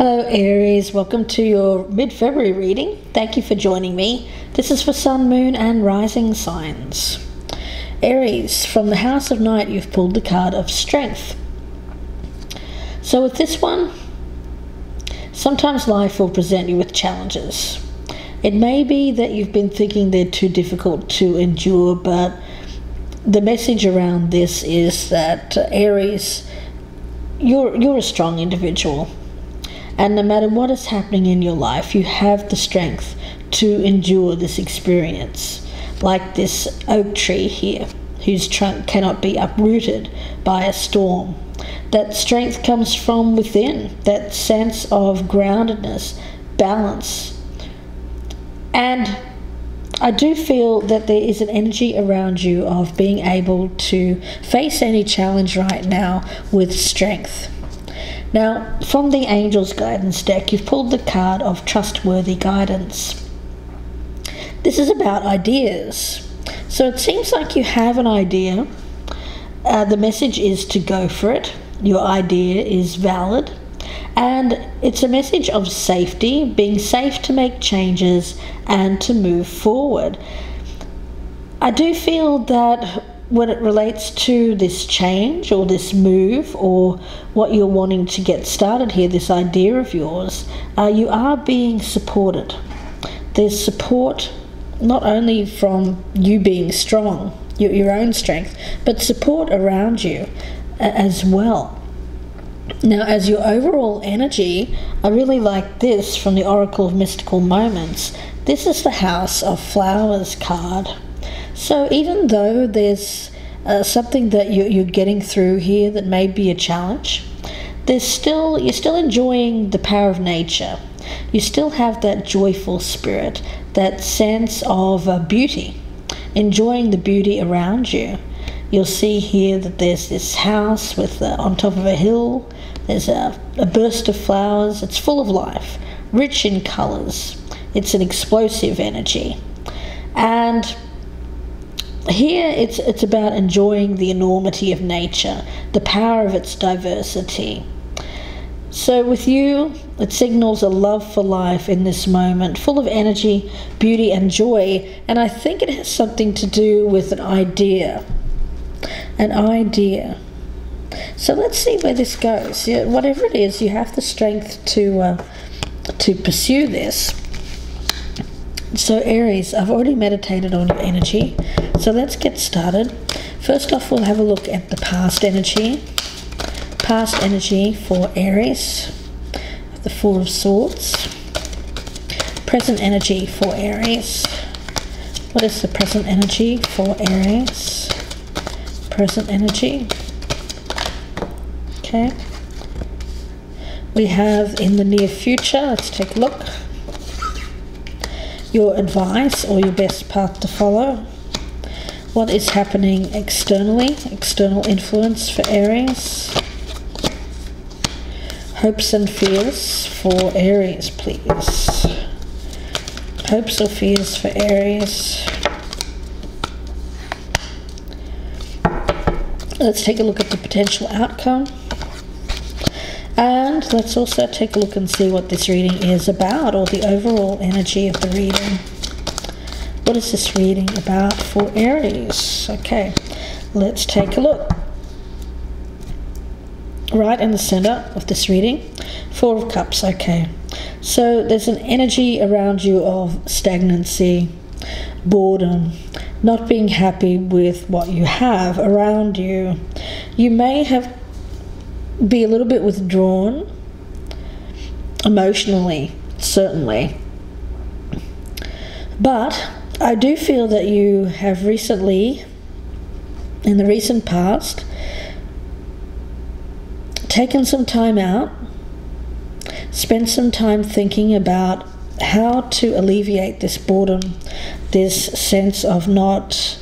Hello Aries, welcome to your mid-February reading. Thank you for joining me. This is for Sun, Moon and Rising signs. Aries, from the House of Night you've pulled the card of Strength. So with this one, sometimes life will present you with challenges. It may be that you've been thinking they're too difficult to endure, but the message around this is that Aries, you're a strong individual. And no matter what is happening in your life, you have the strength to endure this experience. Like this oak tree here, whose trunk cannot be uprooted by a storm. That strength comes from within, that sense of groundedness, balance. And I do feel that there is an energy around you of being able to face any challenge right now with strength. Now, from the Angel's Guidance deck, you've pulled the card of Trustworthy Guidance. This is about ideas. So it seems like you have an idea. The message is to go for it. Your idea is valid. And it's a message of safety, being safe to make changes and to move forward. I do feel that when it relates to this change or this move or what you're wanting to get started here, this idea of yours, you are being supported. There's support not only from you being strong, your own strength, but support around you as well. Now, as your overall energy, I really like this from the Oracle of Mystical Moments. This is the House of Flowers card. So even though there's something that you're getting through here that may be a challenge, you're still enjoying the power of nature. You still have that joyful spirit, that sense of beauty, enjoying the beauty around you. You'll see here that there's this house with on top of a hill. There's a burst of flowers. It's full of life, rich in colors. It's an explosive energy. And here it's about enjoying the enormity of nature, the power of its diversity. So with you, it signals a love for life in this moment, full of energy, beauty and joy. And I think it has something to do with an idea. An idea. So let's see where this goes. Whatever it is, you have the strength to pursue this. So Aries, I've already meditated on your energy, so let's get started. First off, we'll have a look at the past energy. Past energy for Aries, the Four of Swords. Present energy for Aries. What is the present energy for Aries? Present energy. Okay. We have in the near future, let's take a look. Your advice or your best path to follow. What is happening externally, external influence for Aries. Hopes and fears for Aries, please. Hopes or fears for Aries. Let's take a look at the potential outcome. And let's also take a look and see what this reading is about, or the overall energy of the reading. What is this reading about for Aries? Okay, let's take a look. Right in the center of this reading, Four of Cups. Okay, so there's an energy around you of stagnancy, boredom, not being happy with what you have around you. You may be a little bit withdrawn emotionally, certainly, but I do feel that you have recently, in the recent past, taken some time out, spent some time thinking about how to alleviate this boredom, this sense of not,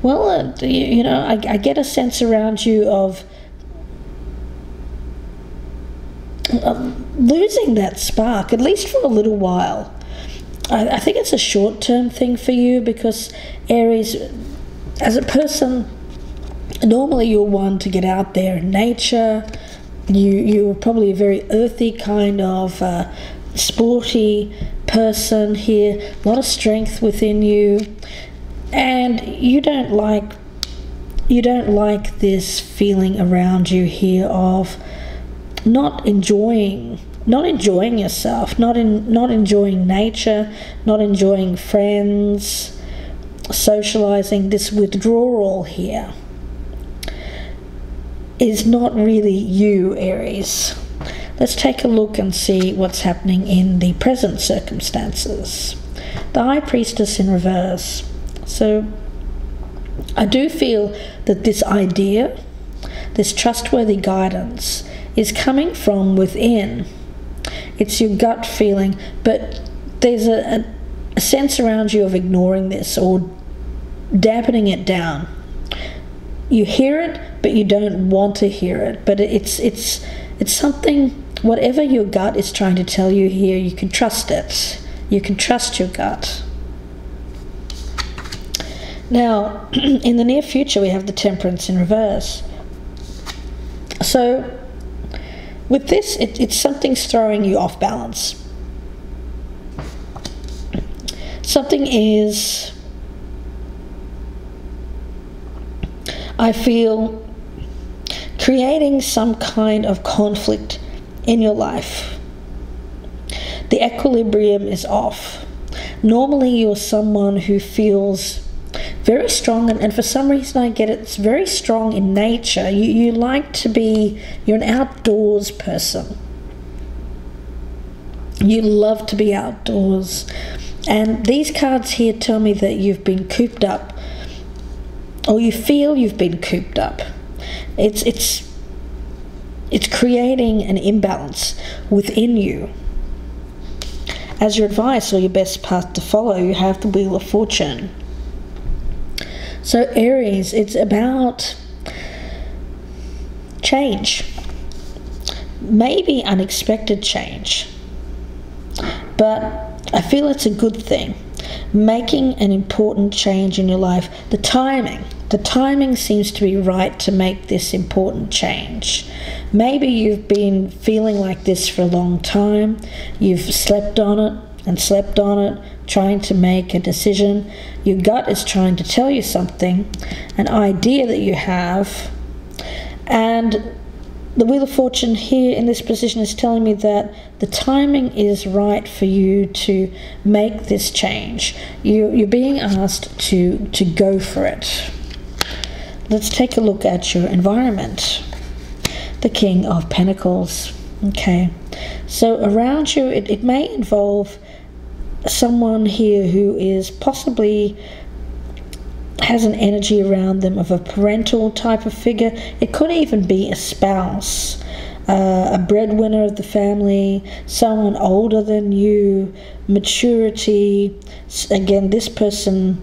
well, I get a sense around you of losing that spark, at least for a little while. I think it's a short-term thing for you because Aries, as a person, normally you're one to get out there in nature, You're probably a very earthy kind of sporty person here, a lot of strength within you, and you don't like this feeling around you here of not enjoying yourself, not enjoying nature, not enjoying friends, socializing. This withdrawal here is not really you, Aries. Let's take a look and see what's happening in the present circumstances. The High Priestess in reverse. So I do feel that this idea, this trustworthy guidance, is coming from within. It's your gut feeling, but there's a sense around you of ignoring this or dampening it down. You hear it, but you don't want to hear it. But it's something, whatever your gut is trying to tell you here, you can trust it. You can trust your gut. Now, in the near future, we have the Temperance in reverse. So, with this, it's something's throwing you off balance. Something is, I feel, creating some kind of conflict in your life. The equilibrium is off. Normally, you're someone who feels very strong, and for some reason I get it's very strong in nature. You like to be, you're an outdoors person. You love to be outdoors. And these cards here tell me that you've been cooped up, or you feel you've been cooped up. It's creating an imbalance within you. As your advice or your best path to follow, you have the Wheel of Fortune. So Aries, it's about change, maybe unexpected change, but I feel it's a good thing. Making an important change in your life, the timing seems to be right to make this important change. Maybe you've been feeling like this for a long time. You've slept on it and slept on it, trying to make a decision. Your gut is trying to tell you something, an idea that you have, and the Wheel of Fortune here in this position is telling me that the timing is right for you to make this change. You're being asked to go for it. Let's take a look at your environment. The King of Pentacles. Okay, so around you it may involve someone here who is possibly has an energy around them of a parental type of figure. It could even be a spouse, a breadwinner of the family, someone older than you, maturity. Again, this person,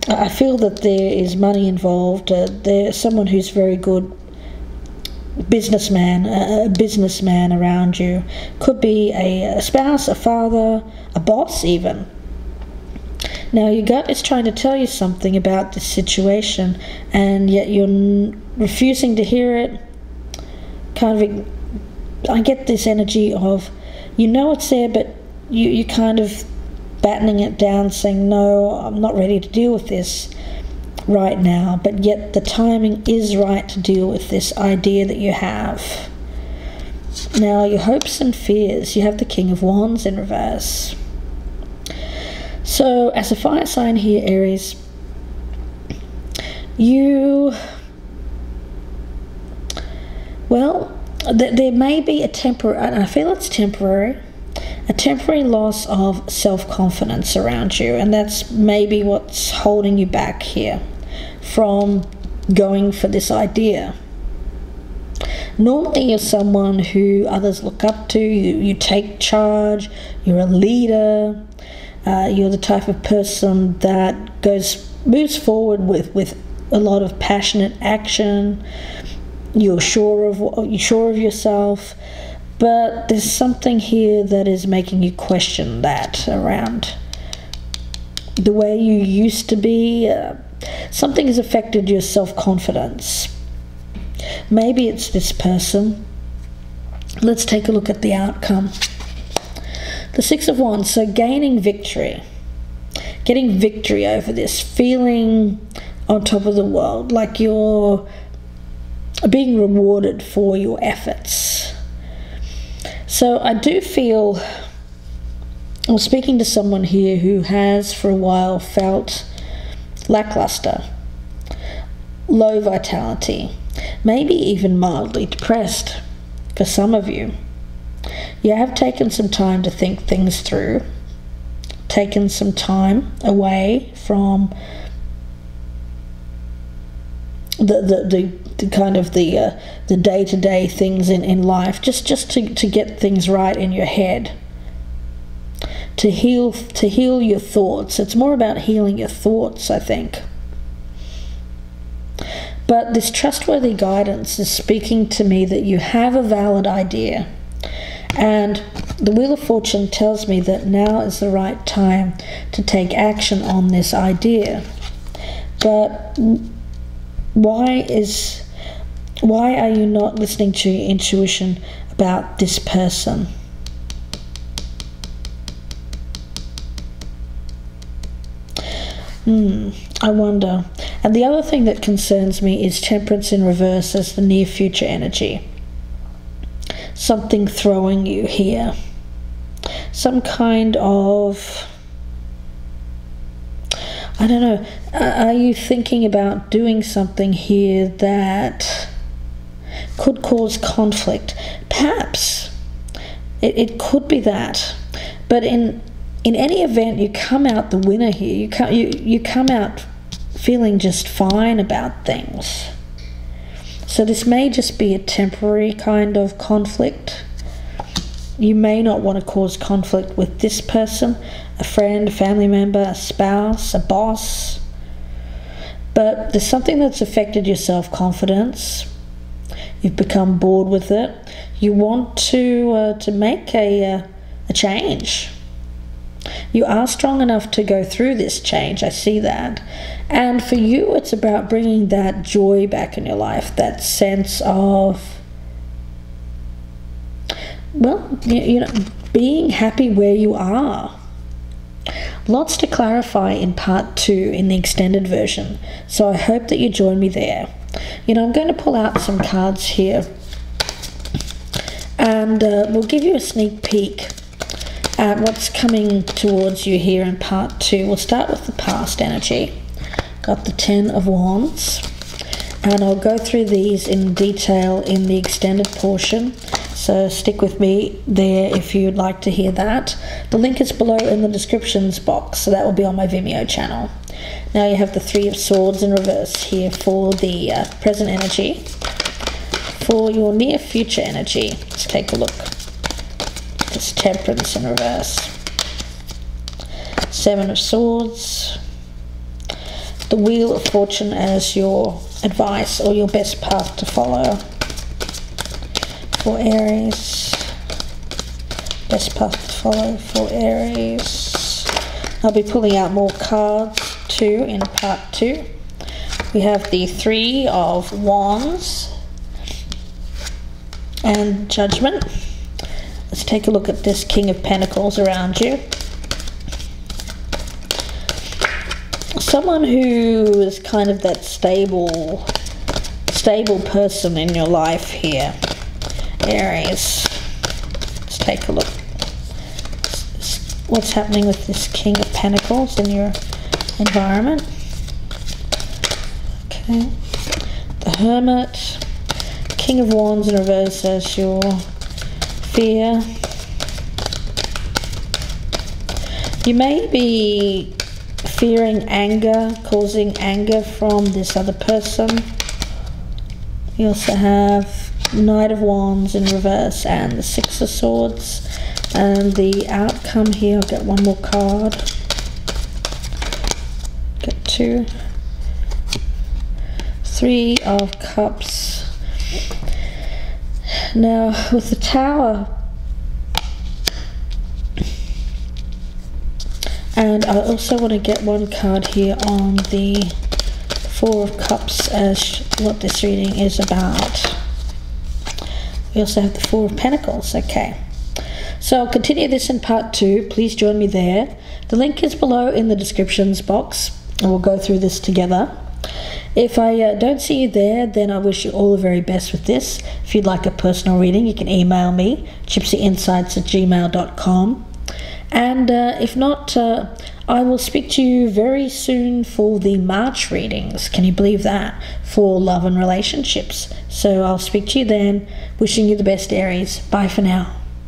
I feel that there is money involved. There's someone who's very good businessman, a businessman around you. Could be a spouse, a father, a boss even. Now your gut is trying to tell you something about this situation, and yet you're refusing to hear it. I get this energy of, you know it's there, but you kind of battening it down, saying, no, I'm not ready to deal with this right now, but yet the timing is right to deal with this idea that you have. Now your hopes and fears, you have the King of Wands in reverse. So as a fire sign here, Aries, there may be a temporary, and I feel it's temporary, a temporary loss of self-confidence around you, and that's maybe what's holding you back here from going for this idea. Normally you're someone who others look up to, you take charge, you're a leader, you're the type of person that moves forward with a lot of passionate action. You're sure of yourself, but there's something here that is making you question that around the way you used to be. Something has affected your self-confidence. Maybe it's this person. let's take a look at the outcome. The Six of Wands, so gaining victory. Getting victory over this, feeling on top of the world, like you're being rewarded for your efforts. So I do feel, I'm speaking to someone here who has for a while felt lackluster, low vitality, maybe even mildly depressed. For some of you, you have taken some time to think things through, taken some time away from the kind of the day-to-day things in life, just to get things right in your head, to heal your thoughts. It's more about healing your thoughts, I think. But this trustworthy guidance is speaking to me that you have a valid idea, and the Wheel of Fortune tells me that now is the right time to take action on this idea. But why are you not listening to your intuition about this person? I wonder. And the other thing that concerns me is Temperance in reverse as the near future energy. Something throwing you here. Some kind of, I don't know, are you thinking about doing something here that could cause conflict? Perhaps. It could be that. But in any event, you come out the winner here. You come out feeling just fine about things. So this may just be a temporary kind of conflict. You may not want to cause conflict with this person, a friend, a family member, a spouse, a boss. But there's something that's affected your self-confidence. You've become bored with it. You want to make a change. You are strong enough to go through this change, I see that. And for you, it's about bringing that joy back in your life, that sense of, well, you know, being happy where you are. Lots to clarify in part 2 in the extended version, so I hope that you join me there. You know, I'm going to pull out some cards here, and we'll give you a sneak peek at what's coming towards you here in part 2. We'll start with the past energy. Got the 10 of Wands, and I'll go through these in detail in the extended portion, so stick with me there if you'd like to hear that. The link is below in the descriptions box, so that will be on my Vimeo channel. Now you have the 3 of Swords in reverse here for the present energy. For your near future energy, let's take a look. It's Temperance in reverse. 7 of Swords. The Wheel of Fortune as your advice or your best path to follow. For Aries. Best path to follow for Aries. I'll be pulling out more cards too in part 2. We have the 3 of Wands and Judgment. Let's take a look at this King of Pentacles around you. Someone who is kind of that stable person in your life here, Aries. Let's take a look. What's happening with this King of Pentacles in your environment? Okay. The Hermit. King of Wands in reverse as your fear. You may be fearing anger, causing anger from this other person. You also have Knight of Wands in reverse and the 6 of Swords. And the outcome here, I'll get one more card. Get 2. 3 of Cups. Now with the Tower, and I also want to get one card here on the 4 of Cups as what this reading is about. We also have the Four of Pentacles. Okay. So I'll continue this in part 2. Please join me there. The link is below in the descriptions box, and we'll go through this together. If I don't see you there, then I wish you all the very best with this. If you'd like a personal reading, you can email me, gypsyinsights@gmail.com. And if not, I will speak to you very soon for the March readings. Can you believe that? For love and relationships. So I'll speak to you then. Wishing you the best, Aries. Bye for now.